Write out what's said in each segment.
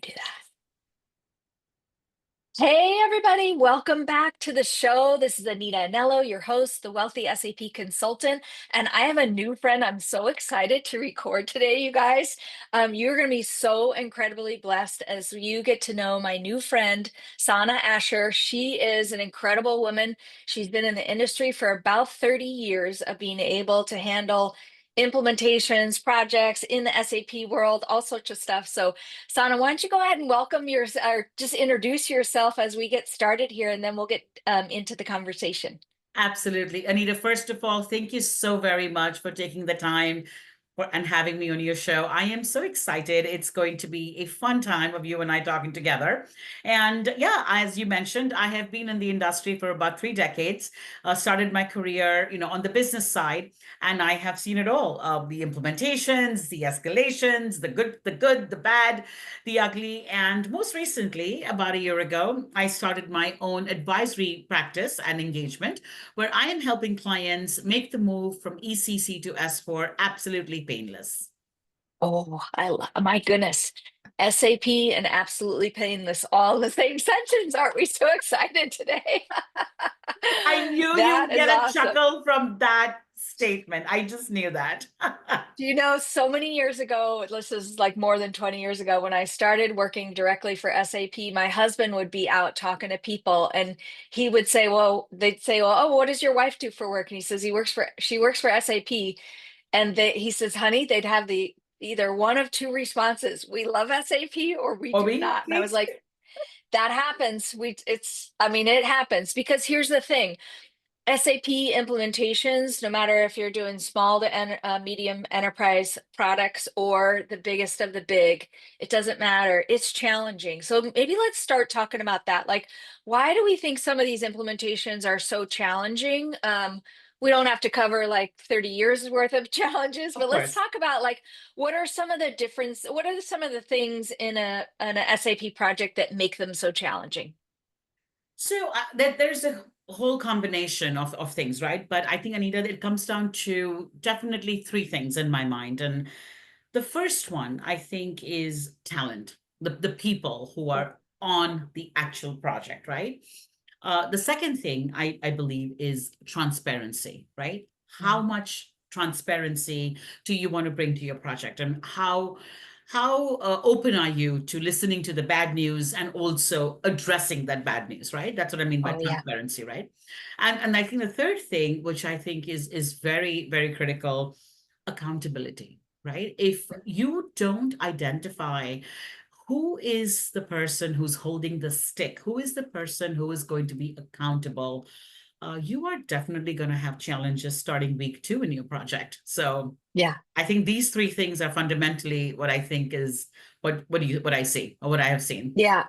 do that. Hey, everybody, welcome back to the show. This is Anita Anello, your host, the wealthy SAP consultant. And I have a new friend I'm so excited to record today, you guys. You're going to be so incredibly blessed as you get to know my new friend, Sana Asher. She is an incredible woman. She's been in the industry for about 30 years of being able to handle implementations, projects in the SAP world, all sorts of stuff. So Sana, why don't you go ahead and or just introduce yourself as we get started here, and then we'll get into the conversation. Absolutely. Anita, first of all, thank you so very much for taking the time and having me on your show. I am so excited. It's going to be a fun time of you and I talking together. And yeah, as you mentioned, I have been in the industry for about 3 decades. Started my career, on the business side, and I have seen it all: the implementations, the escalations, the bad, the ugly. And most recently, about a year ago, I started my own advisory practice and engagement where I am helping clients make the move from ECC to S4 absolutely painless. Oh, my goodness. SAP and absolutely painless, all the same sentence. Aren't we so excited today? I knew you That would is get a awesome. chuckle from that statement. I just knew that. Do you know, so many years ago, this is like more than 20 years ago, when I started working directly for SAP, my husband would be out talking to people and he would say, well, they'd say, well, oh, what does your wife do for work? And he says, she works for SAP. And he says, honey, they'd have the either one of two responses. We love SAP or we do Obi, not. And I was like, that happens. I mean, it happens because here's the thing. SAP implementations, no matter if you're doing small to medium enterprise products or the biggest of the big, it doesn't matter. It's challenging. So maybe let's start talking about that. Like, why do we think some of these implementations are so challenging? We don't have to cover like 30 years worth of challenges, of but let's course. talk about like what are some of the things in a SAP project that make them so challenging? So there's a whole combination of things, right? But I think, Anita, it comes down to definitely three things in my mind. And the first one, I think, is talent, the people who are on the actual project, right? The second thing I believe is transparency, right? How Mhm. much transparency do you want to bring to your project, and how open are you to listening to the bad news and also addressing that bad news, right? That's what I mean by Oh, yeah. transparency, right? And I think the third thing, which I think is very very critical, accountability, right? If you don't identify who is the person who's holding the stick, who is the person who is going to be accountable, you are definitely going to have challenges starting week 2 in your project. So Yeah. I think these three things are fundamentally what I think is what I see or what I have seen. Yeah.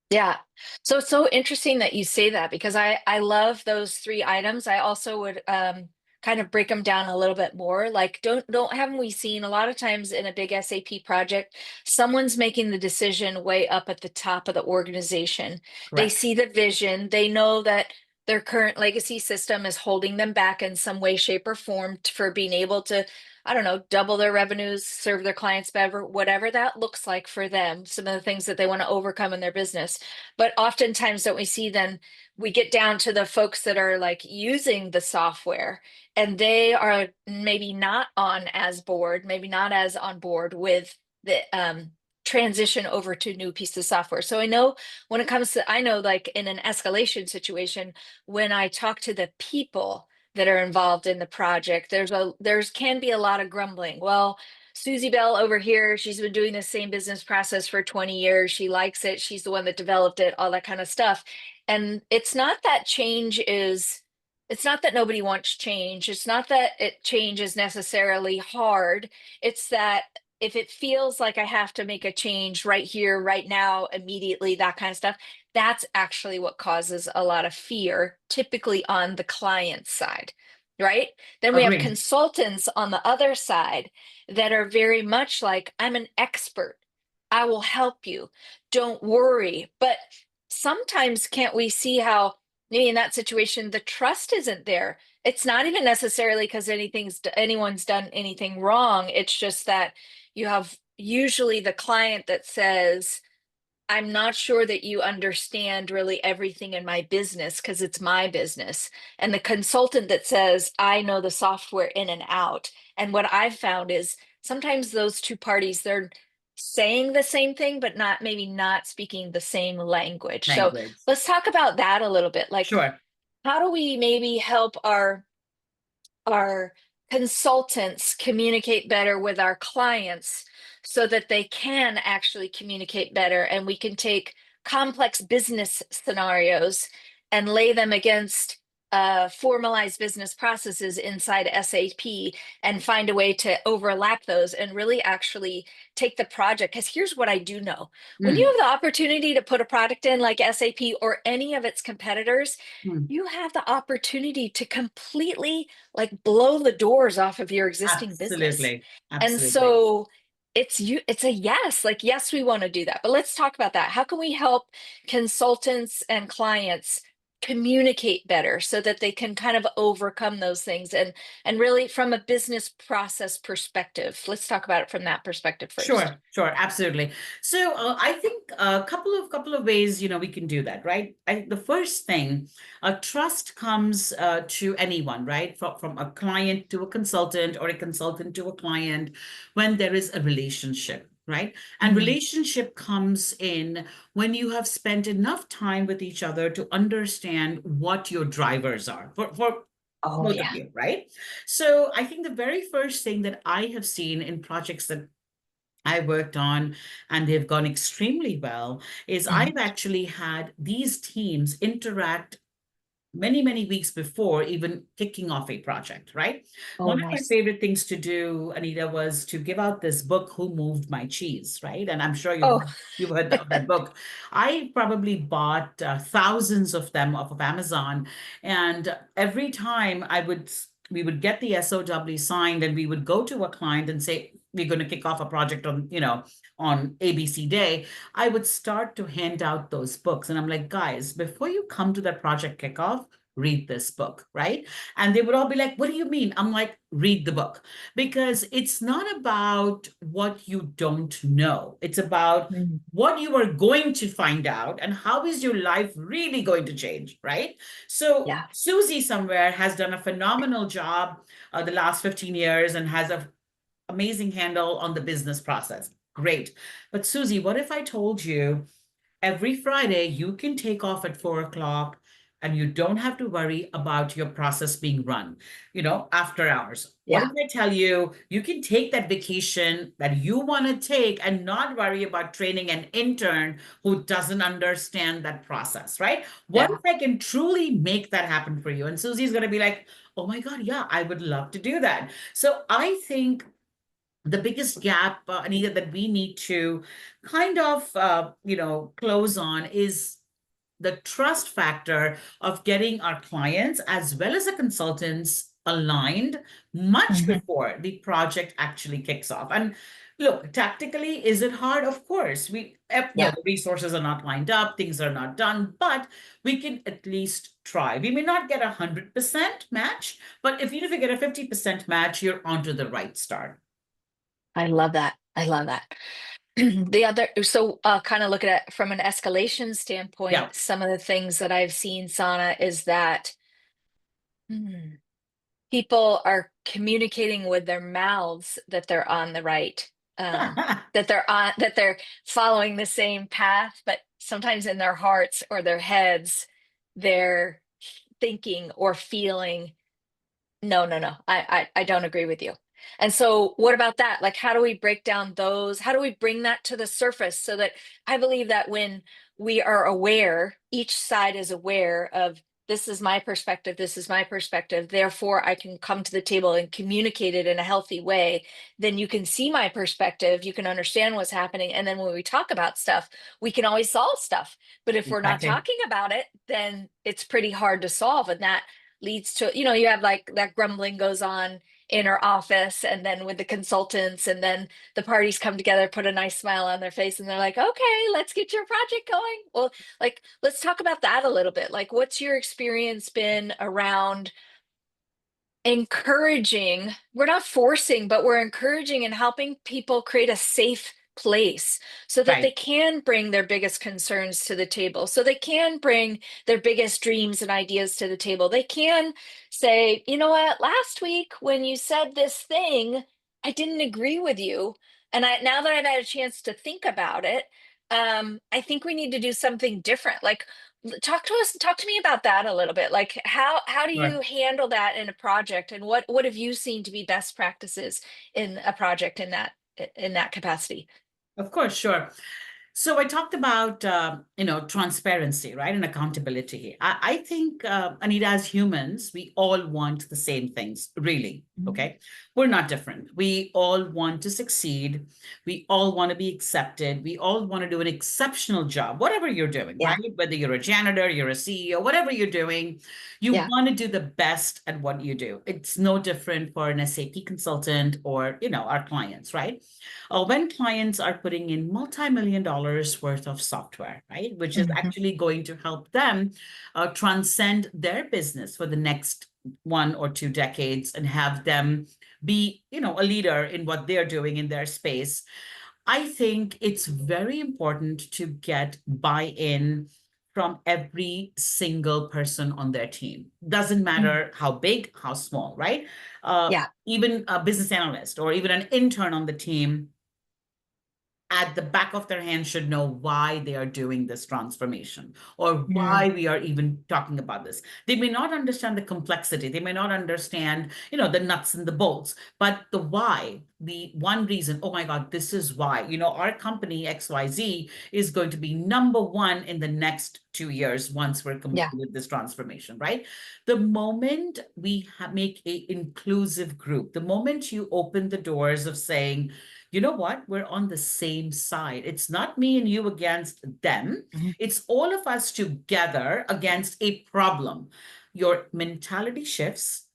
Yeah. So it's so interesting that you say that because I love those three items. I also would kind of break them down a little bit more. Like don't haven't we seen a lot of times in a big SAP project, someone's making the decision way up at the top of the organization. They Correct. see the vision, they know that their current legacy system is holding them back in some way, shape, or form for being able to, I don't know, double their revenues, serve their clients better, whatever that looks like for them, some of the things that they want to overcome in their business. But oftentimes, don't we see then we get down to the folks that are like using the software and they are maybe not maybe not as on board with the transition over to new piece of software. So I know when it comes to, I know like in an escalation situation, when I talk to the people that are involved in the project, there's can be a lot of grumbling. Well, Susie Bell over here, she's been doing the same business process for 20 years. She likes it. She's the one that developed it, all that kind of stuff. And it's not that nobody wants change. It's not that change is necessarily hard. It's that if it feels like I have to make a change right here, right now, immediately, that kind of stuff, that's actually what causes a lot of fear, typically on the client side, right? Then we have Agree. consultants on the other side that are very much like, I'm an expert. I will help you. Don't worry. But sometimes can't we see how maybe in that situation the trust isn't there? It's not even necessarily because anyone's done anything wrong. It's just that you have usually the client that says, I'm not sure that you understand really everything in my business because it's my business. And the consultant that says, I know the software in and out. And what I've found is sometimes those two parties, they're saying the same thing, but not maybe not speaking the same language. So Language. let's talk about that a little bit. Like, Sure. how do we maybe help our consultants communicate better with our clients so that they can actually communicate better and we can take complex business scenarios and lay them against formalized business processes inside SAP and find a way to overlap those and really actually take the project. Because here's what I do know: when you Mm, have the opportunity to put a product in like SAP or any of its competitors, mm. you have the opportunity to completely like blow the doors off of your existing business. Absolutely. And Absolutely. so it's a yes, like yes, we want to do that. But let's talk about that. How can we help consultants and clients communicate better so that they can kind of overcome those things and really from a business process perspective? Let's talk about it from that perspective first. Sure, sure, absolutely. So I think a couple of ways, we can do that, right? The first thing, trust comes to anyone, right? From a client to a consultant or a consultant to a client when there is a relationship, right? And Mm. relationship comes in when you have spent enough time with each other to understand what your drivers are for Oh both of yeah. you, right? So I think the very first thing that I have seen in projects that I worked on and they've gone extremely well is Mhm. I've actually had these teams interact many, many weeks before even kicking off a project, right? Oh, One of my nice. favorite things to do, Anita, was to give out this book, Who Moved My Cheese, right? And I'm sure Oh, you've heard of that book. I probably bought thousands of them off of Amazon, and every time we would get the SOW signed, and we would go to a client and say, we're going to kick off a project on, on ABC day. I would start to hand out those books. And I'm like, guys, before you come to that project kickoff, read this book, right? And they would all be like, what do you mean? I'm like, read the book. Because it's not about what you don't know, it's about mm, what you are going to find out and how is your life really going to change, right? So yeah. Susie somewhere has done a phenomenal job the last 15 years and has a amazing handle on the business process. Great. But Susie, what if I told you every Friday you can take off at 4 o'clock and you don't have to worry about your process being run, after hours? What Yeah. if I tell you you can take that vacation that you want to take and not worry about training an intern who doesn't understand that process, right? What if Yeah. I can truly make that happen for you? And Susie's going to be like, oh my God, yeah, I would love to do that. So I think the biggest gap, Anita, that we need to kind of, close on is the trust factor of getting our clients as well as the consultants aligned much Mhm. before the project actually kicks off. And look, tactically, is it hard? Of course, Yeah. the resources are not lined up, things are not done, but we can at least try. We may not get 100% match, but if you get a 50% match, you're onto the right start. I love that. I love that. The other, so kind of looking at from an escalation Yeah. standpoint, some of the things that I've seen, Sana, is that hmm, people are communicating with their mouths that they're on the right, that they're following the same path, but sometimes in their hearts or their heads, they're thinking or feeling no, no, no. I don't agree with you. And so what about that? Like how do we break down those? How do we bring that to the surface so that I believe that when we are aware, each side is aware of this is my perspective, this is my perspective, therefore I can come to the table and communicate it in a healthy way, then you can see my perspective, you can understand what's happening, and then when we talk about stuff, we can always solve stuff. But if we're not Exactly. talking about it, then it's pretty hard to solve, and that leads to, you have like that grumbling goes on in our office and then with the consultants, and then the parties come together, put a nice smile on their face, and they're like, okay, let's get your project going. Well, like, let's talk about that a little bit. Like, what's your experience been around encouraging, we're not forcing, but we're encouraging and helping people create a safe place so that they Right. can bring their biggest concerns to the table, so they can bring their biggest dreams and ideas to the table. They can say, you know what, last week when you said this thing, I didn't agree with you. And now that I've had a chance to think about it, I think we need to do something different. Like, talk to me about that a little bit. Like, how do Sure. you handle that in a project, and what have you seen to be best practices in a project in that capacity? Of course, sure. So I talked about transparency, right, and accountability. I think Anita, as humans, we all want the same things, really. Mhm. Okay, we're not different. We all want to succeed. We all want to be accepted. We all want to do an exceptional job, whatever you're doing, right? Yeah, Whether you're a janitor, you're a CEO, whatever you're doing, you yeah. want to do the best at what you do. It's no different for an SAP consultant or our clients, right? When clients are putting in multi-million dollars worth of software, right, which is Mhm. actually going to help them transcend their business for the next 1 or 2 decades and have them be, a leader in what they're doing in their space. I think it's very important to get buy-in from every single person on their team. Doesn't Mm. matter how big, how small, right? Yeah. Even a business analyst or even an intern on the team at the back of their hand should know why they are doing this transformation or Mm. why we are even talking about this. They may not understand the complexity. They may not understand, the nuts and the bolts, but the why, the one reason, oh my God, this is why, our company XYZ is going to be number one in the next 2 years once we're Yeah. complete with this transformation, right? The moment we make a inclusive group, the moment you open the doors of saying, you know what? We're on the same side. It's not me and you against them. Mhm. It's all of us together against a problem. Your mentality shifts.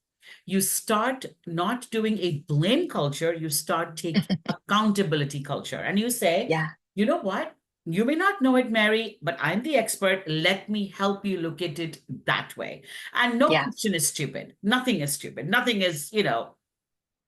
You start not doing a blame culture, you start taking accountability culture. And you say, Yeah. you know what? You may not know it, Mary, but I'm the expert. Let me help you look at it that way. And no Yeah. question is stupid. Nothing is stupid. Nothing is,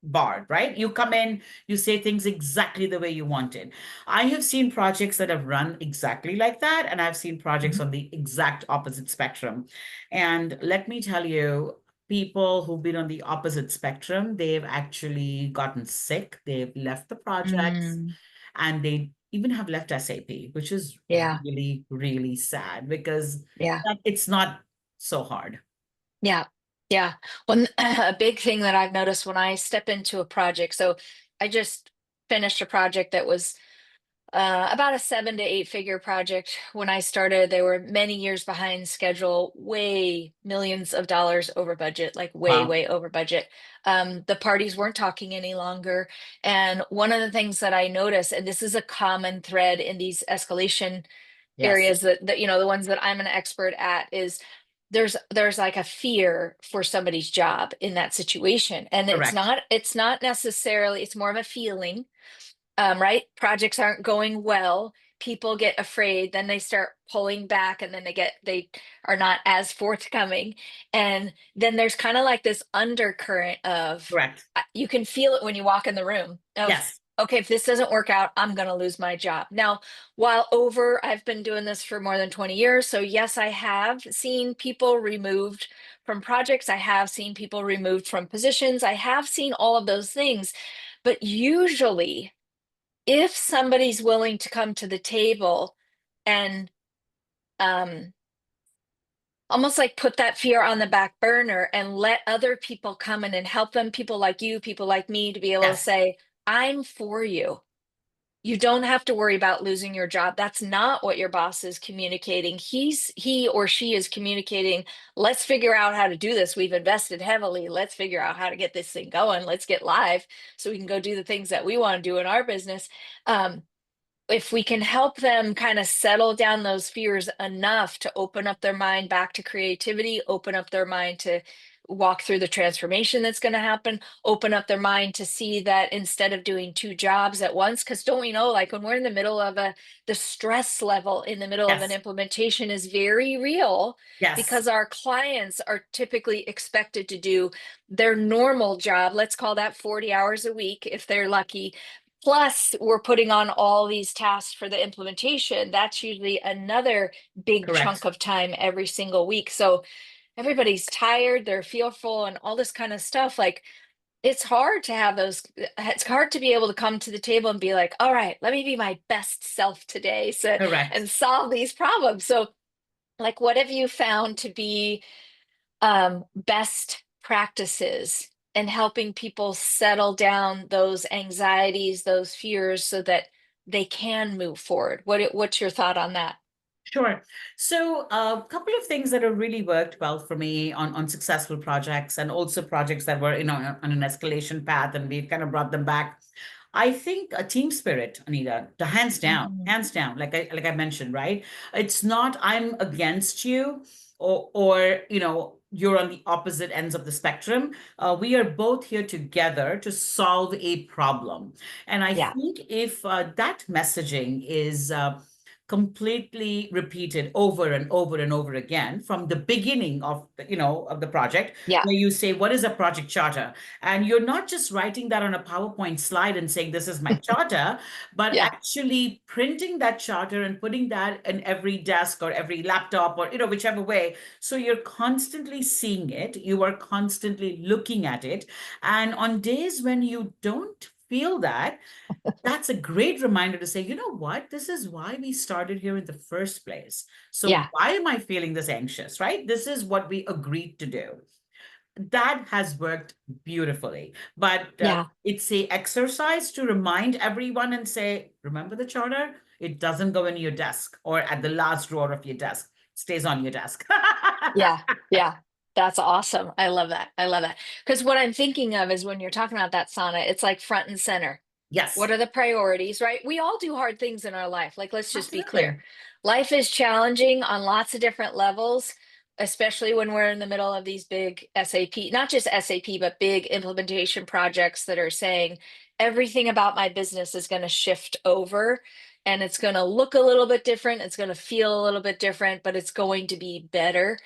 barred, right? You come in, you say things exactly the way you want it. I have seen projects that have run exactly like that, and I've seen projects Mhm. on the exact opposite spectrum. And let me tell you, people who've been on the opposite spectrum, they've actually gotten sick, they've left the projects, Mm. and they even have left SAP, which is Yeah. really, really sad because Yeah. it's not so hard. Yeah. Yeah. One a big thing that I've noticed when I step into a project. So I just finished a project that was about a 7 to 8 figure project. When I started, they were many years behind schedule, way millions of dollars over budget, like way, Wow. way over budget. The parties weren't talking any longer. And one of the things that I noticed, and this is a common thread in these escalation Yes. areas that the ones that I'm an expert at, is there's like a fear for somebody's job in that situation. And Correct. it's not necessarily, it's more of a feeling. Right? Projects aren't going well. People get afraid, then they start pulling back, and then they are not as forthcoming. And then there's kind of like this undercurrent of, Correct. you can feel it when you walk in the room of, Yes. okay, if this doesn't work out, I'm going to lose my job. Now, I've been doing this for more than 20 years. So yes, I have seen people removed from projects. I have seen people removed from positions. I have seen all of those things. But usually, if somebody's willing to come to the table and um almost like put that fear on the back burner and let other people come in and help them, people like you, people like me, to be able to Yes. say, I'm for you. You don't have to worry about losing your job. That's not what your boss is communicating. He or she is communicating, let's figure out how to do this. We've invested heavily. Let's figure out how to get this thing going. Let's get live so we can go do the things that we want to do in our business. If we can help them kind of settle down those fears enough to open up their mind back to creativity, open up their mind to walk through the transformation that's going to happen, open up their mind to see that instead of doing two jobs at once, because don't we know, like when we're in the middle of the stress level in the middle of an Yes. implementation is very real, Yes. because our clients are typically expected to do their normal job, let's call that 40 hours a week if they're lucky, Plus, we're putting on all these tasks for the implementation. That's usually another big chunk Correct. of time every single week. So everybody's tired, they're fearful, and all this kind of stuff. Like, it's hard to have those, it's hard to be able to come to the table and be like, all right, let me be my best self today, so Correct. and solve these problems. So, like, what have you found to be best practices in helping people settle down those anxieties, those fears, so that they can move forward? What's your thought on that? Sure. So a couple of things that have really worked well for me on successful projects and also projects that were, on an escalation path and we've kind of brought them back. I think a team spirit, Anita, the Mhm. hands down, like I mentioned, right? It's not I'm against you or you're on the opposite ends of the spectrum. We are both here together to solve a problem. And I Yeah, think if that messaging is completely repeated over and over and over again from the beginning of the project, yeah, where you say what is a project charter, and you're not just writing that on a PowerPoint slide and saying this is my charter, but yeah, actually printing that charter and putting that in every desk or every laptop or whichever way, so you're constantly seeing it, you are constantly looking at it, and on days when you don't feel that, that's a great reminder to say, you know what? This is why we started here in the first place. So yeah, why am I feeling this anxious, right? This is what we agreed to do. That has worked beautifully. But yeah, it's a exercise to remind everyone and say, remember the charter? It doesn't go in your desk or at the last drawer of your desk. It stays on your desk. yeah, yeah. That's awesome. I love that. I love that. Because what I'm thinking of is when you're talking about that sauna, it's like front and center. Yes, What are the priorities, right? We all do hard things in our life. Like, let's just be clear. absolutely. Life is challenging on lots of different levels, especially when we're in the middle of these big SAP, not just SAP, but big implementation projects that are saying everything about my business is going to shift over and it's going to look a little bit different. It's going to feel a little bit different, but it's going to be better.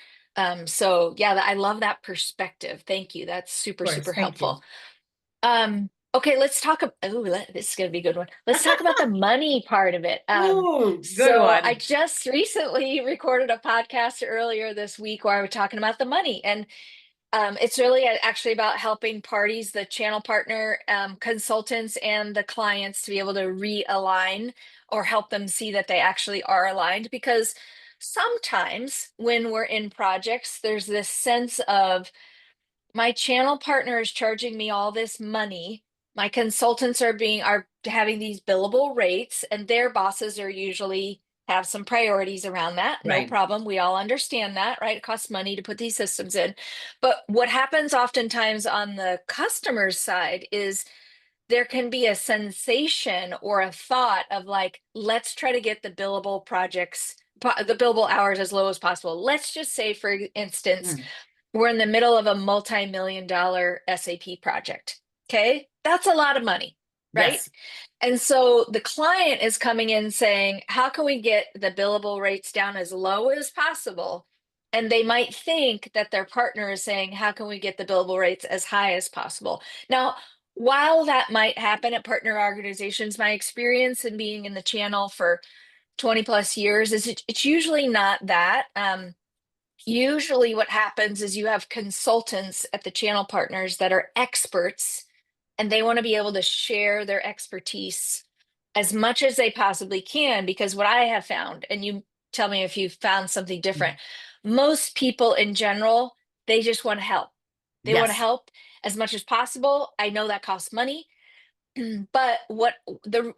So yeah, I love that perspective. Thank you. That's Of super, course. super Thank you. helpful. Okay, let's talk. Oh, this is going to be a good one. Let's talk about the money part of it. Oh, good So I one. just recently recorded a podcast earlier this week where I was talking about the money, and it's really actually about helping parties, the channel partner, consultants, and the clients to be able to realign or help them see that they actually are aligned. Because sometimes when we're in projects, there's this sense of my channel partner is charging me all this money. My consultants are having these billable rates, and their bosses are usually have some priorities around that. No Right. problem. We all understand that, right? It costs money to put these systems in. But what happens oftentimes on the customer's side is there can be a sensation or a thought of like, let's try to get the billable projects, the billable hours as low as possible. Let's just say, for instance, Mm. we're in the middle of a multi-million dollar SAP project. Okay. That's a lot of money, right? Yes. And so the client is coming in saying, how can we get the billable rates down as low as possible? And they might think that their partner is saying, how can we get the billable rates as high as possible? Now, while that might happen at partner organizations, my experience in being in the channel for 20 plus years is it's usually not that. Usually what happens is you have consultants at the channel partners that are experts and they want to be able to share their expertise as much as they possibly can, because what I have found, and you tell me if you've found something different, most people in general, they just want to help. They want to Yes. help as much as possible. I know that costs money. But what the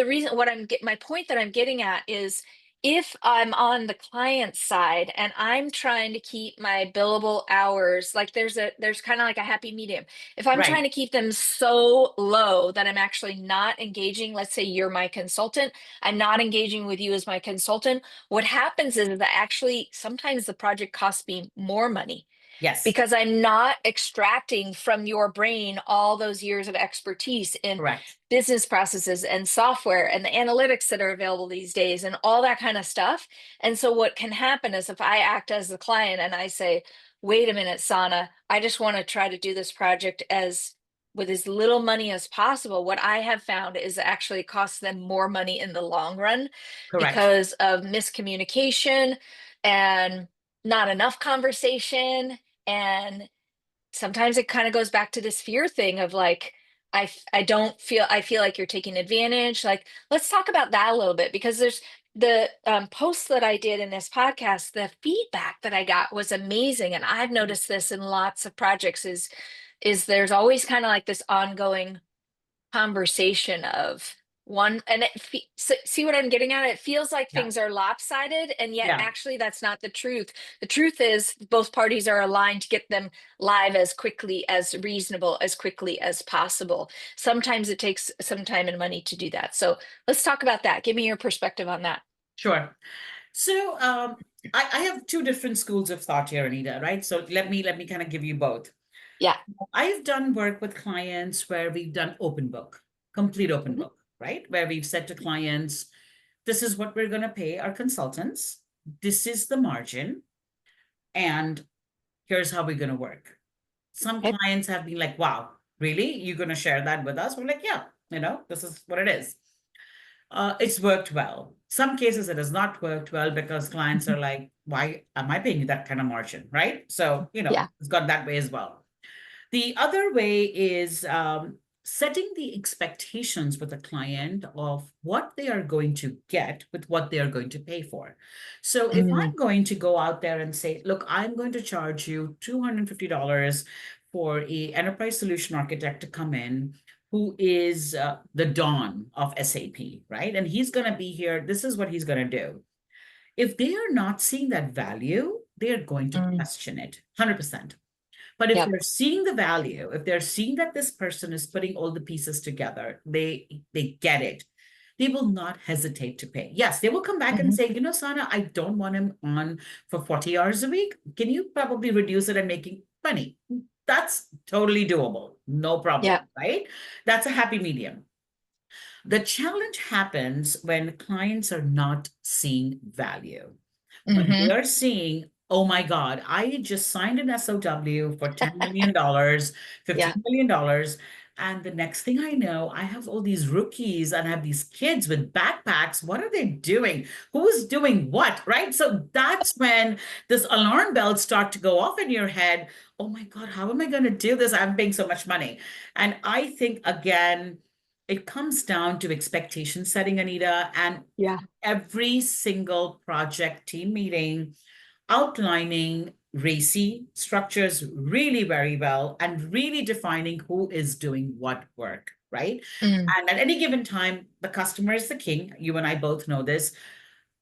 reason what I'm get my point that I'm getting at is, if I'm on the client side and I'm trying to keep my billable hours, like there's kind of like a happy medium. If I'm trying Right. to keep them so low that I'm actually not engaging, let's say you're my consultant, I'm not engaging with you as my consultant, what happens is that actually sometimes the project costs me more money Yes. because I'm not extracting from your brain all those years of expertise in Correct. business processes and software and the analytics that are available these days and all that kind of stuff. And so, what can happen is if I act as the client and I say, wait a minute, Sana, I just want to try to do this project as with as little money as possible, what I have found is it actually costs them more money in the long run Correct. because of miscommunication and not enough conversation. And sometimes it kind of goes back to this fear thing of like, I don't feel, I feel like you're taking advantage. Like, let's talk about that a little bit because there's the posts that I did in this podcast, the feedback that I got was amazing. And I've noticed this in lots of projects is there's always kind of like this ongoing conversation of one and see what I'm getting at. It feels like Yeah. things are lopsided, and yet Yeah. actually that's not the truth. The truth is both parties are aligned to get them live as quickly as reasonable as quickly as possible. Sometimes it takes some time and money to do that. So let's talk about that. Give me your perspective on that. Sure. So I have two different schools of thought here, Anita, right? So let me kind of give you both. Yeah. I've done work with clients where we've done open book, complete open Mhm. book, right? Where we've said to clients, this is what we're going to pay our consultants. This is the margin. And here's how we're going to work. Some Okay. clients have been like, wow, really? You're going to share that with us? We're like, yeah, this is what it is. It's worked well. Some cases it has not worked well because clients Mhm. are like, why am I paying you that kind of margin? Right. So, Yeah. it's gone that way as well. The other way is setting the expectations with the client of what they are going to get with what they are going to pay for. So if Mm. I'm going to go out there and say, look, I'm going to charge you $250 for a enterprise solution architect to come in who is the dawn of SAP, right? And he's going to be here. This is what he's going to do. If they are not seeing that value, they are going to Mm. question it 100%. But if Yep. they're seeing the value, if they're seeing that this person is putting all the pieces together, they get it. They will not hesitate to pay. Yes, they will come back and Mhm. say, Sana, I don't want him on for 40 hours a week. Can you probably reduce it and making 20? That's totally doable. No problem, Yep. right? That's a happy medium. The challenge happens when clients are not seeing value. When they Hmm. are seeing, oh my God, I just signed an SOW for $10 million, Yeah. $15 million. And the next thing I know, I have all these rookies and I have these kids with backpacks. What are they doing? Who's doing what? Right. So that's when this alarm bells start to go off in your head. Oh my God, how am I going to do this? I'm paying so much money. And I think, again, it comes down to expectation setting, Anita, and Yeah. every single project team meeting outlining RACI structures really very well and really defining who is doing what work, right? Mm. And at any given time, the customer is the king. You and I both know this.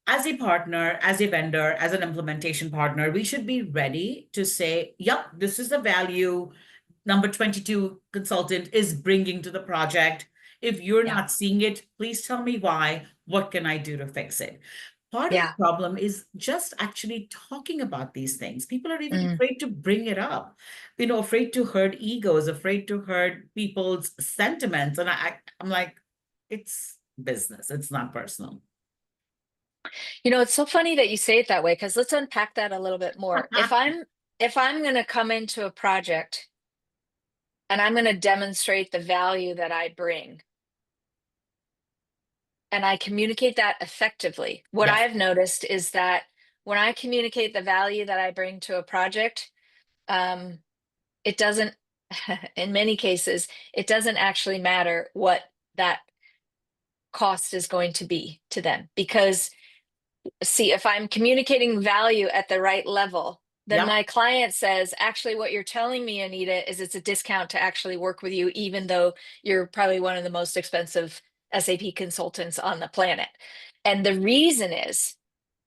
As a partner, as a vendor, as an implementation partner, we should be ready to say, yep, this is the value number 22 consultant is bringing to the project. If you're Yeah. not seeing it, please tell me why. What can I do to fix it? Part of the Yeah. problem is just actually talking about these things. People are even Mm. afraid to bring it up, afraid to hurt egos, afraid to hurt people's sentiments. And I'm like, it's business, it's not personal. It's so funny that you say it that way because let's unpack that a little bit more. If I'm going to come into a project and I'm going to demonstrate the value that I bring and I communicate that effectively, what I Yes. have noticed is that when I communicate the value that I bring to a project, um, it doesn't, in many cases, it doesn't actually matter what that cost is going to be to them because see, if I'm communicating value at the right level, then Yep. my client says, actually, what you're telling me, Anita, is it's a discount to actually work with you, even though you're probably one of the most expensive SAP consultants on the planet. And the reason is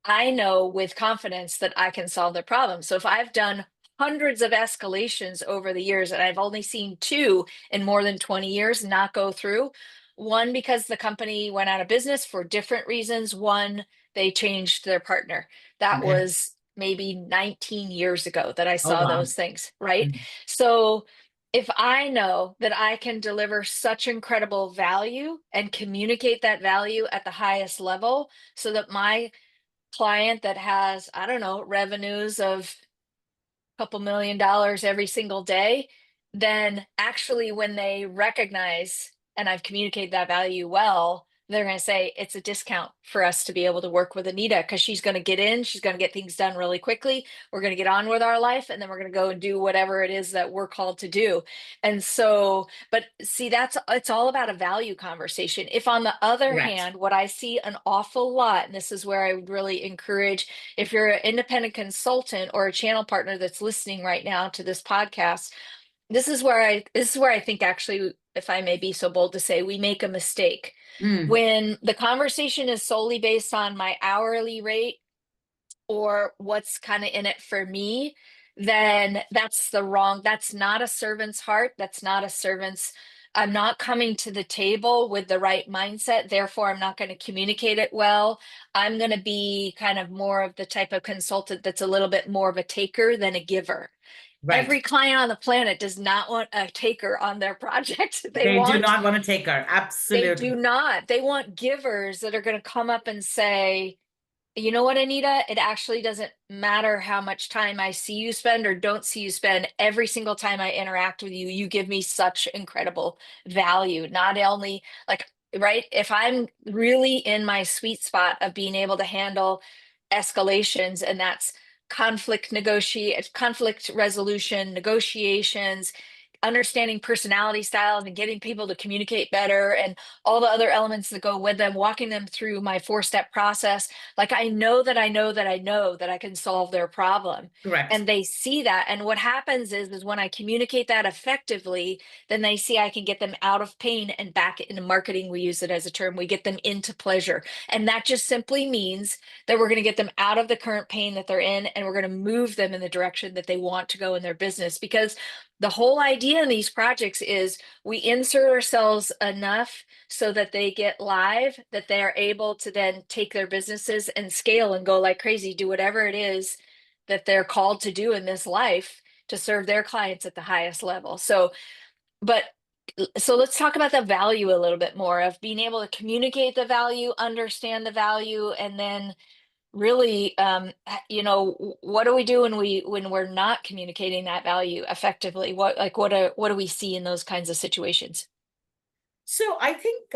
I know with confidence that I can solve their problem. So if I've done hundreds of escalations over the years and I've only seen two in more than 20 years not go through, one because the company went out of business for different reasons, one they changed their partner. That Okay. was maybe 19 years ago that I Oh, saw wow. those things, right? Mm. So if I know that I can deliver such incredible value and communicate that value at the highest level so that my client that has, I don't know, revenues of a couple $1 million every single day, then actually when they recognize and I've communicated that value well, they're going to say it's a discount for us to be able to work with Anita because she's going to get in, she's going to get things done really quickly. We're going to get on with our life and then we're going to go and do whatever it is that we're called to do. And so, but see, it's all about a value conversation. If on the other Correct. hand, what I see an awful lot, and this is where I would really encourage if you're an independent consultant or a channel partner that's listening right now to this podcast, this is where I think actually, if I may be so bold to say, we make a mistake. Mm, When the conversation is solely based on my hourly rate or what's kind of in it for me, then that's not a servant's heart. That's not a servant's, I'm not coming to the table with the right mindset. Therefore, I'm not going to communicate it well. I'm going to be kind of more of the type of consultant that's a little bit more of a taker than a giver. right. Every client on the planet does not want a taker on their project. They They do want, not want to take her. they do Absolutely. not. They want givers that are going to come up and say, you know what, Anita? It actually doesn't matter how much time I see you spend or don't see you spend. Every single time I interact with you, you give me such incredible value. Not only like, right? If I'm really in my sweet spot of being able to handle escalations, and that's conflict resolution, negotiations, understanding personality styles and getting people to communicate better and all the other elements that go with them, walking them through my 4-step process. Like I know that I know that I know that I can solve their problem. Correct. And they see that. And what happens is when I communicate that effectively, then they see I can get them out of pain and back into marketing. We use it as a term. We get them into pleasure. And that just simply means that we're going to get them out of the current pain that they're in and we're going to move them in the direction that they want to go in their business. Because the whole idea in these projects is we insert ourselves enough so that they get live, that they are able to then take their businesses and scale and go like crazy, do whatever it is that they're called to do in this life to serve their clients at the highest level. But so let's talk about the value a little bit more of being able to communicate the value, understand the value, and then really what do we do when we're not communicating that value effectively? What do we see in those kinds of situations? So I think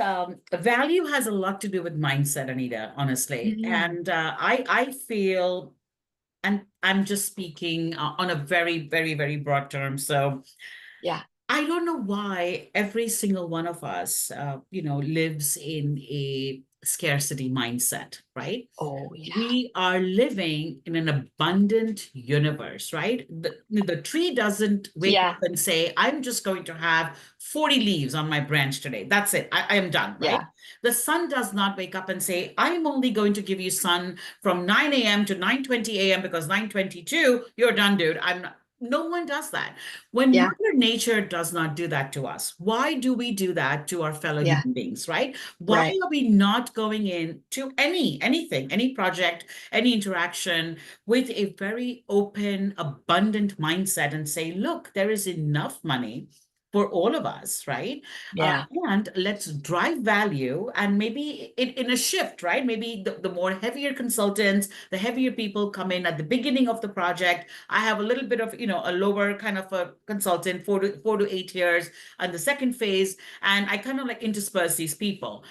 value has a lot to do with mindset, Anita, honestly. Mm, And I feel, and I'm just speaking on a very, very, very broad term. So yeah. I don't know why every single one of us, lives in a scarcity mindset, right? Oh yeah. We are living in an abundant universe, right? The tree doesn't wake up Yeah. and say, I'm just going to have 40 leaves on my branch today. That's it. I am done, right? Yeah. The sun does not wake up and say, I'm only going to give you sun from 9 a.m. to 9:20 a.m. because 9:22, you're done, dude. I'm not. No one does that. When Yeah. Mother Nature does not do that to us, why do we do that to our fellow Yeah. human beings, right? Why Right. are we not going in to anything, any project, any interaction with a very open, abundant mindset and say, look, there is enough money for all of us, right? Yeah. And let's drive value and maybe in a shift, right? Maybe the more heavier consultants, the heavier people come in at the beginning of the project. I have a little bit of, a lower kind of a consultant, 4 to 8 years on the second phase, and I kind of like intersperse these people.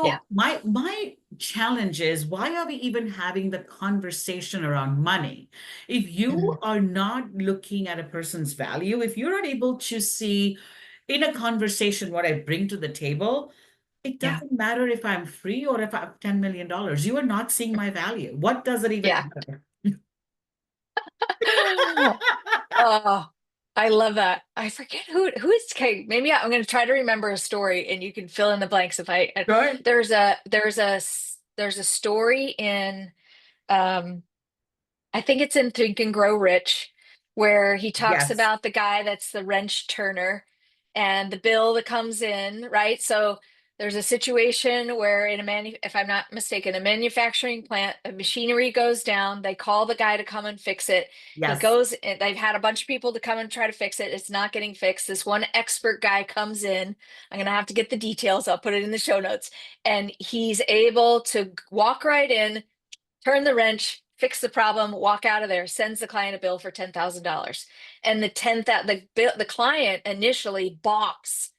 Yeah. So my challenge is, why are we even having the conversation around money? If you Mm, are not looking at a person's value, if you're not able to see in a conversation what I bring to the table, it yeah. doesn't matter if I'm free or if I have $10 million. You are not seeing my value. What does it even Yeah. matter? Oh, I love that. I forget who is okay, maybe I'm going to try to remember a story and you can fill in the blanks if Sure. there's a story in um I think it's in Think and Grow Rich, where he talks Yes. about the guy that's the wrench turner and the bill that comes in, right? So there's a situation where if I'm not mistaken, a manufacturing plant, the machinery goes down. They call the guy to come and fix it. He Yes. goes, they've had a bunch of people to come and try to fix it. It's not getting fixed. This one expert guy comes in. I'm gonna have to get the details. I'll put it in the show notes. And he's able to walk right in, turn the wrench, fix the problem, walk out of there, sends the client a bill for $10,000. And the client initially balks.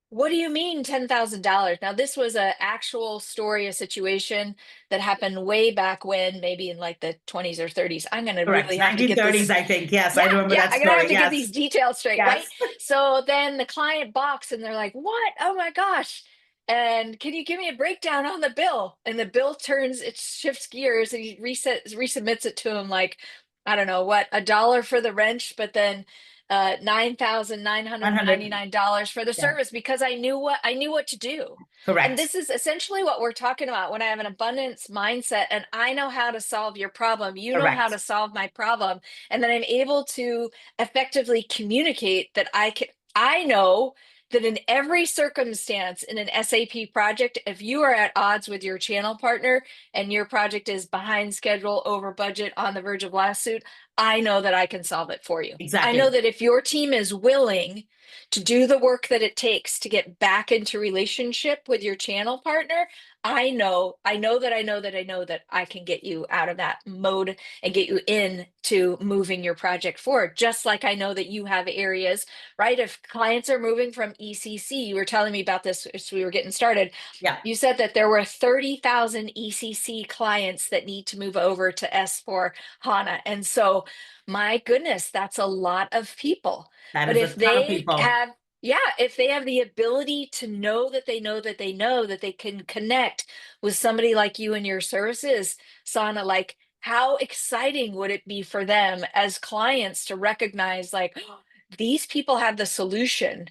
What do you mean $10,000? Now, this was a actual story, a situation that happened way back when, maybe in like the 20s or 30s. I'm going to Correct. really have to get 1930s, this. I think. Yes, Yeah, I remember yeah, that I'm gonna have story. to get Yes. these details straight, right? Yes. So then the client balks and they're like, "What? Oh my gosh." And can you give me a breakdown on the bill? And the bill it shifts gears and he resubmits it to him like, I don't know what, $1 for the wrench, but then $100. $9,999 for the Yeah. service because I knew what to do. And Correct. this is essentially what we're talking about when I have an abundance mindset and I know how to solve your problem. You know how to Correct. solve my problem. And then I'm able to effectively communicate that I know that in every circumstance in an SAP project, if you are at odds with your channel partner and your project is behind schedule, over budget, on the verge of lawsuit, I know that I can solve it for you. I know Exactly. that if your team is willing to do the work that it takes to get back into relationship with your channel partner, I know that I can get you out of that mode and get you into moving your project forward. Just like I know that you have areas, right? If clients are moving from ECC, you were telling me about this as we were getting started. Yeah. You said that there were 30,000 ECC clients that need to move over to S4 HANA. And so, my goodness, that's a lot of people. That But is a if ton of they people. have, yeah, if they have the ability to know that they know that they know that they can connect with somebody like you and your services, Sana, like how exciting would it be for them as clients to recognize, like, "Oh, these people have the solution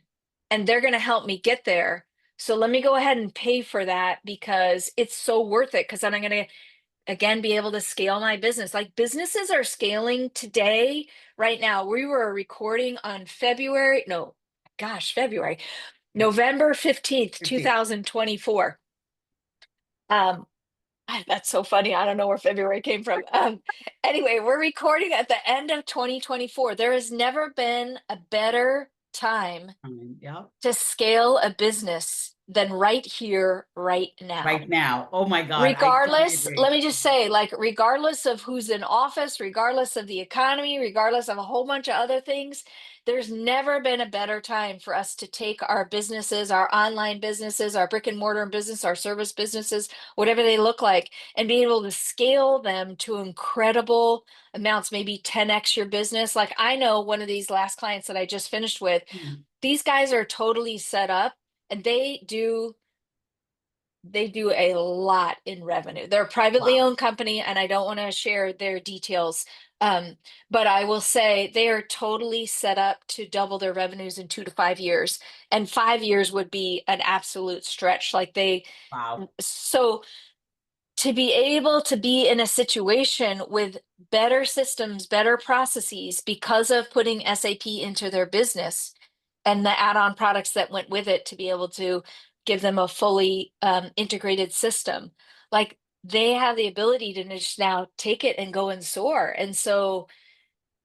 and they're going to help me get there. So let me go ahead and pay for that because it's so worth it because then I'm going to again be able to scale my business." Like businesses are scaling today, right now. We were recording on February, no, gosh, February, Yeah. November 15th, 50. 2024. Um, that's so funny. I don't know where February came from. Anyway, we're recording at the end of 2024. There has never been a better time Yeah. to scale a business than right here, right now. Right now. Oh my God. I totally Regardless, let agree. me just say, like, regardless of who's in office, regardless of the economy, regardless of a whole bunch of other things, there's never been a better time for us to take our businesses, our online businesses, our brick and mortar business, our service businesses, whatever they look like, and be able to scale them to incredible amounts, maybe 10x your business. Like, I know one of these last clients that I just finished with, Hmm. these guys are totally set up and they do a lot in revenue. They're a privately Wow. owned company, and I don't want to share their details. But I will say they are totally set up to double their revenues in 2 to 5 years. And 5 years would be an absolute stretch. Wow. So to be able to be in a situation with better systems, better processes because of putting SAP into their business and the add-on products that went with it to be able to give them a fully integrated system. Like they have the ability to just now take it and go and soar. And so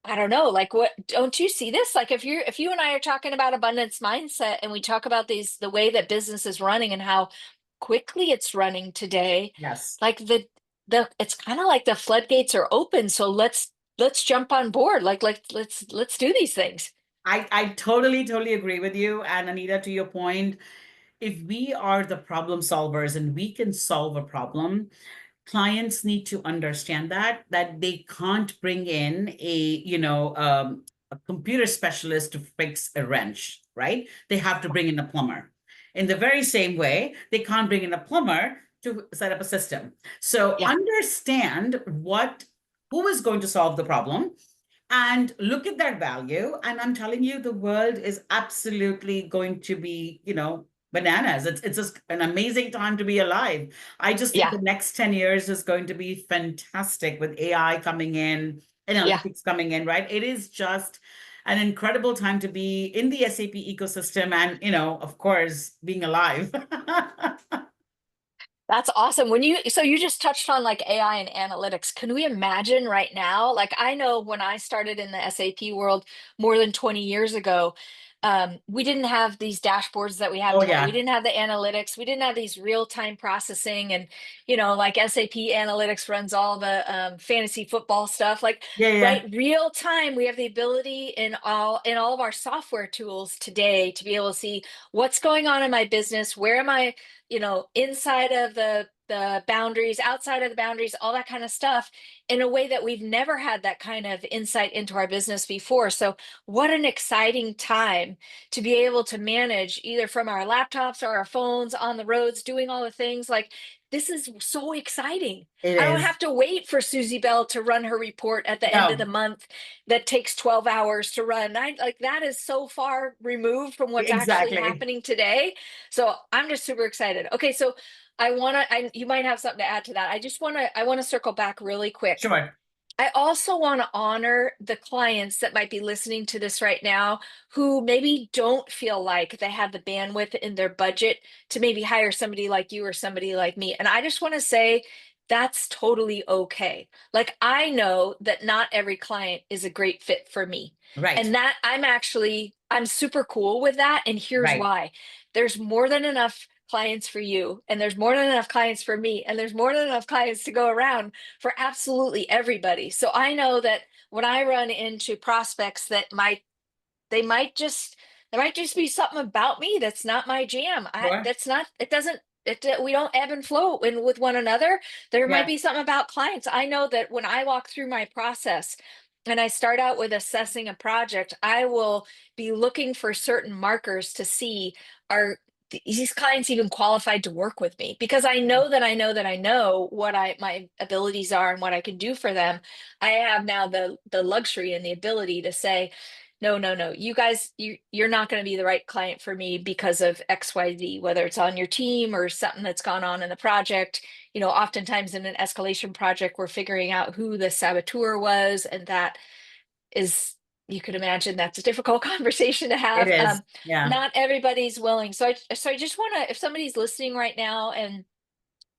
I don't know, like what don't you see this? Like if you and I are talking about abundance mindset and we talk about the way that business is running and how quickly it's running today, Yes. like the it's kind of like the floodgates are open. So let's jump on board. Like let's do these things. I totally agree with you. And Anita, to your point, if we are the problem solvers and we can solve a problem, clients need to understand that they can't bring in a computer specialist to fix a wrench, right? They have to bring in a plumber. In the very same way, they can't bring in a plumber to set up a system. So Yeah. understand what who is going to solve the problem and look at that value. And I'm telling you, the world is absolutely going to be, bananas. It's just an amazing time to be alive. I just think Yeah. the next 10 years is going to be fantastic with AI coming in, Yeah. analytics coming in, right? It is just an incredible time to be in the SAP ecosystem and, of course, being alive. That's awesome. So you just touched on like AI and analytics. Can we imagine right now? Like I know when I started in the SAP world more than 20 years ago, We didn't have these dashboards that we have Oh today. We yeah. didn't have the analytics. We didn't have these real-time processing, and you know, like SAP analytics runs all the fantasy football stuff. Like, Yeah, right, yeah. real time, we have the ability in all of our software tools today to be able to see what's going on in my business. Where am I, you know, inside of the boundaries, outside of the boundaries, all that kind of stuff, in a way that we've never had that kind of insight into our business before. So what an exciting time to be able to manage either from our laptops or our phones on the roads, doing all the things. Like, this is so exciting. It I don't is. have to wait for Susie Bell to run her report at the end of the No, month that takes 12 hours to run. I like that is so far removed from what's actually exactly. happening today. So I'm just super excited. Okay, so you might have something to add to that. I want to circle back really quick. Sure. I also want to honor the clients that might be listening to this right now who maybe don't feel like they have the bandwidth in their budget to maybe hire somebody like you or somebody like me. And I just want to say that's totally okay. Like, I know that not every client is a great fit for me. Right. And that I'm super cool with that. And here's Right. why. There's more than enough clients for you, and there's more than enough clients for me, and there's more than enough clients to go around for absolutely everybody. So I know that when I run into prospects that they might just there might just be something about me that's not my jam. I Sure. that's not it doesn't it We don't ebb and flow in with one another. There might Yeah. be something about clients. I know that when I walk through my process and I start out with assessing a project, I will be looking for certain markers to see, are these clients even qualified to work with me, because I know what I my abilities are and what I can do for them. I have now the luxury and the ability to say, no, no, no, you guys, you're not going to be the right client for me because of XYZ, whether it's on your team or something that's gone on in the project. You know, oftentimes in an escalation project, we're figuring out who the saboteur was, and that is, you could imagine that's a difficult conversation to It have. is. Yeah. Not everybody's willing. So I just want to, if somebody's listening right now and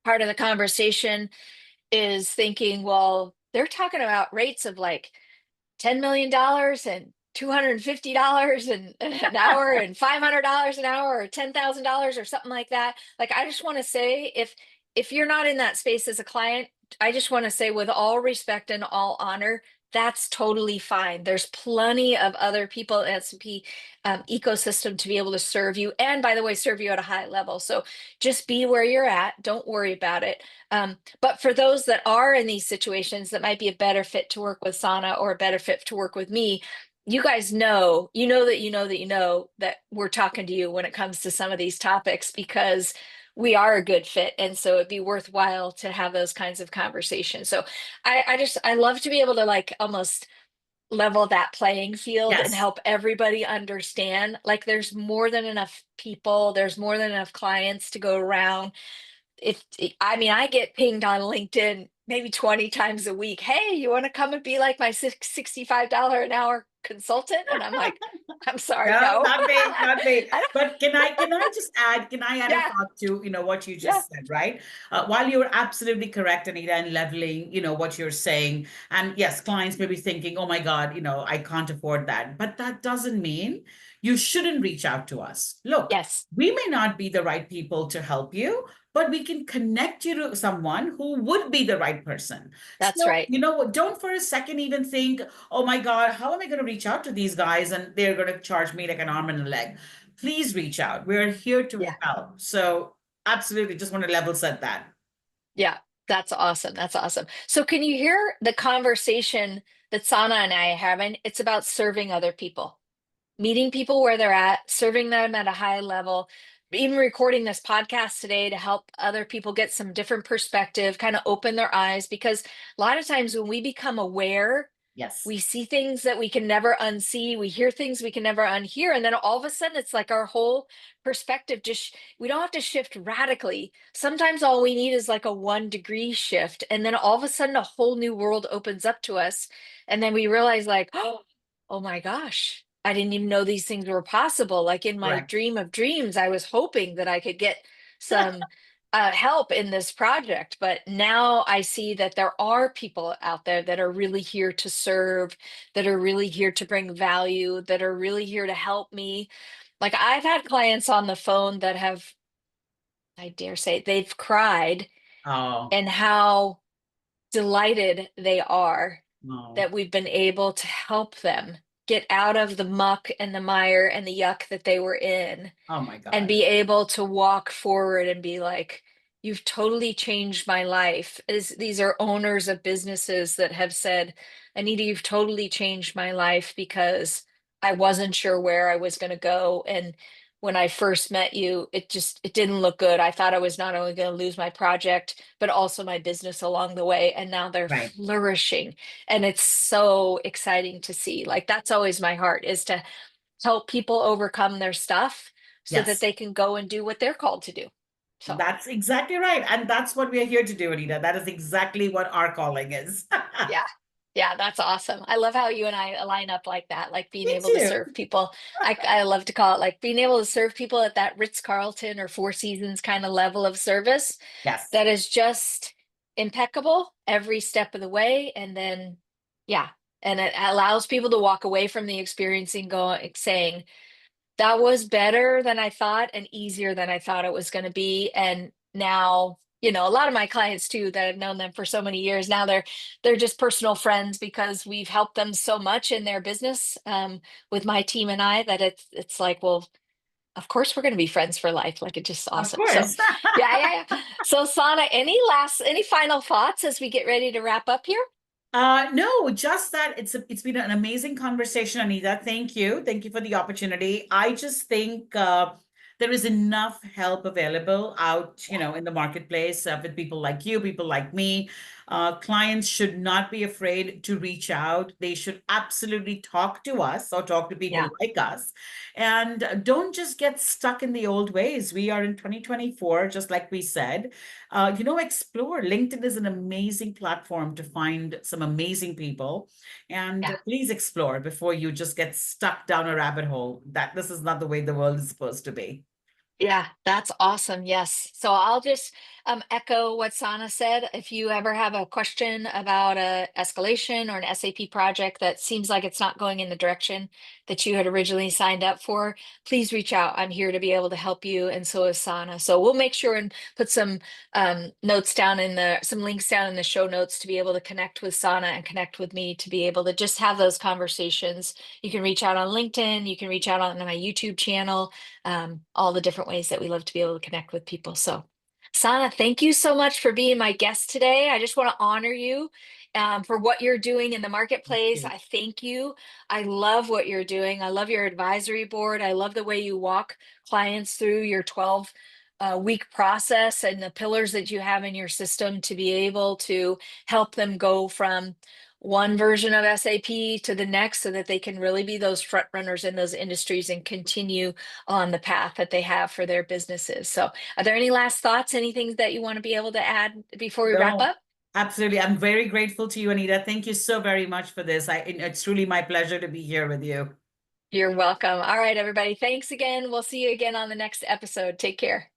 part of the conversation is thinking, well, they're talking about rates of like $10 million and $250 an hour and $500 an hour or $10,000 or something like that. Like, I just want to say, if you're not in that space as a client, I just want to say, with all respect and all honor, that's totally fine. There's plenty of other people in S&P ecosystem to be able to serve you, and by the way, serve you at a high level. So just be where you're at. Don't worry about it. But for those that are in these situations that might be a better fit to work with Sana or a better fit to work with me, you guys know, that we're talking to you when it comes to some of these topics, because we are a good fit. And so it'd be worthwhile to have those kinds of conversations. So I love to be able to like almost level that playing field and Yes. help everybody understand, like, there's more than enough people, there's more than enough clients to go around. If I mean, I get pinged on LinkedIn maybe 20 times a week. Hey, you want to come and be like my $65 an hour consultant? And I'm like, I'm sorry, No, no. not me, not me. I don't, But can I add a yeah, thought to, what you yeah, just said, right? While you're absolutely correct, Anita, in leveling, what you're saying. And yes, clients may be thinking, oh my God, I can't afford that. But that doesn't mean you shouldn't reach out to us. Look, yes, we may not be the right people to help you, but we can connect you to someone who would be the right person. that's So, right. don't for a second even think, oh my God, how am I going to reach out to these guys and they're going to charge me like an arm and a leg? Please reach out. We're here to Yeah. help. So, absolutely, just want to level set that. Yeah. That's awesome. That's awesome. So can you hear the conversation that Sana and I are having? It's about serving other people, meeting people where they're at, serving them at a high level, even recording this podcast today to help other people get some different perspective, kind of open their eyes. Because a lot of times when we become aware, Yes, we see things that we can never unsee, we hear things we can never unhear, and then all of a sudden it's like our whole perspective just, we don't have to shift radically. Sometimes all we need is like a 1 degree shift, and then all of a sudden a whole new world opens up to us, and then we realize, like, oh my gosh, I didn't even know these things were possible. Like, in my correct. dream of dreams, I was hoping that I could get some help in this project, but now I see that there are people out there that are really here to serve, that are really here to bring value, that are really here to help me. Like I've had clients on the phone that have, I dare say, they've cried Oh, and how delighted they are no. that we've been able to help them get out of the muck and the mire and the yuck that they were in Oh my and God. be able to walk forward and be like, you've totally changed my life. These are owners of businesses that have said, Anita, you've totally changed my life because I wasn't sure where I was going to go. And when I first met you, it didn't look good. I thought I was not only going to lose my project, but also my business along the way. And now they're Right. flourishing. And it's so exciting to see. Like that's always my heart is to help people overcome their stuff so that Yes. they can go and do what they're called to do. So, That's exactly right. And that's what we are here to do, Anita. That is exactly what our calling is. yeah. Yeah, that's awesome. I love how you and I line up like that, like being Me able to too. serve people. I love to call it like being able to serve people at that Ritz-Carlton or Four Seasons kind of level of service Yes. that is just impeccable every step of the way. And then, yeah, and it allows people to walk away from the experience and go saying, that was better than I thought and easier than I thought it was going to be. And now, a lot of my clients too that I've known them for so many years now they're just personal friends because we've helped them so much in their business with my team and I that it's like, well, of course we're going to be friends for life. Like it's just Of awesome. So, course. yeah. So, Sana, any final thoughts as we get ready to wrap up here? No, just that it's been an amazing conversation, Anita. Thank you. Thank you for the opportunity. I just think there is enough help available out, Yeah, in the marketplace with people like you, people like me. Clients should not be afraid to reach out. They should absolutely talk to us or talk to people yeah, like us. And don't just get stuck in the old ways. We are in 2024, just like we said. Explore. LinkedIn is an amazing platform to find some amazing people. And yeah. please explore before you just get stuck down a rabbit hole. That this is not the way the world is supposed to be. Yeah, that's awesome. Yes. So I'll just echo what Sana said. If you ever have a question about a escalation or an SAP project that seems like it's not going in the direction that you had originally signed up for, please reach out. I'm here to be able to help you, and so is Sana. So we'll make sure and put some notes down some links down in the show notes to be able to connect with Sana and connect with me to be able to just have those conversations. You can reach out on LinkedIn. You can reach out on my YouTube channel, all the different ways that we love to be able to connect with people. So, Sana, thank you so much for being my guest today. I just want to honor you for what you're doing in the Thank marketplace. you. I thank you. I love what you're doing. I love your advisory board. I love the way you walk clients through your 12 week process and the pillars that you have in your system to be able to help them go from one version of SAP to the next so that they can really be those front runners in those industries and continue on the path that they have for their businesses. So, are there any last thoughts, anything that you want to be able to add before we wrap No, up? absolutely. I'm very grateful to you, Anita. Thank you so very much for this. It's truly my pleasure to be here with you. You're welcome. All right, everybody. Thanks again. We'll see you again on the next episode. Take care.